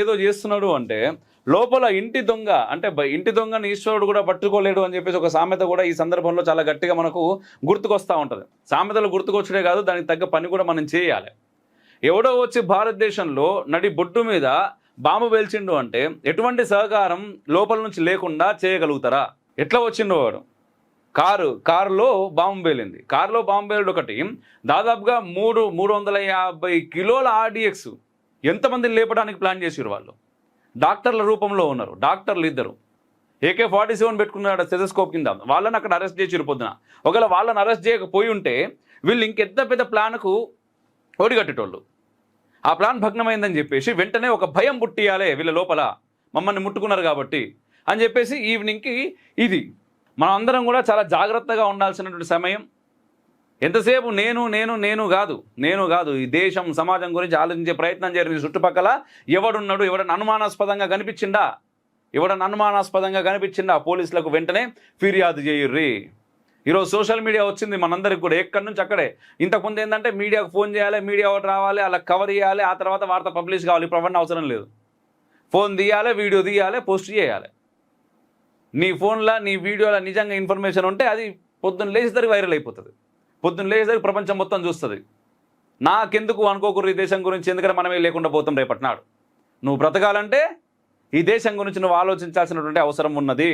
ఏదో చేస్తున్నాడు అంటే లోపల ఇంటి దొంగ అంటే ఇంటి దొంగని ఈశ్వరుడు కూడా పట్టుకోలేడు అని చెప్పేసి ఒక సామెత కూడా ఈ సందర్భంలో చాలా గట్టిగా మనకు గుర్తుకొస్తూ ఉంటుంది. సామెతలు గుర్తుకొచ్చడే కాదు, దానికి తగ్గ పని కూడా మనం చేయాలి. ఎవడో వచ్చి భారతదేశంలో నడి బొడ్డు మీద బాంబు పేల్చిండు అంటే ఎటువంటి సహకారం లోపల నుంచి లేకుండా చేయగలుగుతారా? ఎట్లా వచ్చిండో వాడు? కారులో బాంబు పేలింది. కారులో బాంబు పేలుడు ఒకటి, దాదాపుగా 350 కిలోల ఆర్డిఎక్స్ ఎంతమందిని లేపడానికి ప్లాన్ చేసారు వాళ్ళు. డాక్టర్ల రూపంలో ఉన్నారు, డాక్టర్లు ఇద్దరు AK-47 పెట్టుకున్నాడు స్టెథోస్కోప్ కింద. వాళ్ళని అక్కడ అరెస్ట్ చేసిరు పొద్దున. ఒకవేళ వాళ్ళని అరెస్ట్ చేయకపోయి ఉంటే వీళ్ళు ఇంకెంత పెద్ద ప్లాన్కు ఓడిగట్టేటోళ్ళు. ఆ ప్లాన్ భగ్నమైందని చెప్పేసి వెంటనే ఒక భయం పుట్టియాలే వీళ్ళ లోపల, మమ్మల్ని ముట్టుకున్నారు కాబట్టి అని చెప్పేసి ఈవినింగ్కి ఇది మనం అందరం కూడా చాలా జాగ్రత్తగా ఉండాల్సినటువంటి సమయం. ఎంతసేపు నేను కాదు ఈ దేశం సమాజం గురించి ఆలోచించే ప్రయత్నం చేయాలి. చుట్టుపక్కల ఎవడున్నాడు, ఎవడన్నా అనుమానాస్పదంగా కనిపించిండా పోలీసులకు వెంటనే ఫిర్యాదు చేయుర్రి. ఈరోజు సోషల్ మీడియా వచ్చింది మనందరికి కూడా, ఎక్కడి నుంచి అక్కడే. ఇంతకుముందు ఏంటంటే మీడియాకు ఫోన్ చేయాలి, మీడియా ఒకటి రావాలి, అలా కవర్ చేయాలి, ఆ తర్వాత వార్త పబ్లిష్ కావాలి. ఇప్పుడు అవన్నీ అవసరం లేదు. ఫోన్ తీయాలి, వీడియో తీయాలి, పోస్ట్ చేయాలి. నీ ఫోన్లో నీ వీడియోలో నిజంగా ఇన్ఫర్మేషన్ ఉంటే అది పొద్దున్న లేచేసరికి వైరల్ అయిపోతుంది, పొద్దున్న లేచేసరికి ప్రపంచం మొత్తం చూస్తుంది. నాకెందుకు అనుకోకూడదు ఈ దేశం గురించి, ఎందుకంటే మనమే లేకుండా పోతాం రేపటి నాడు. నువ్వు బ్రతకాలంటే ఈ దేశం గురించి నువ్వు ఆలోచించాల్సినటువంటి అవసరం ఉన్నది.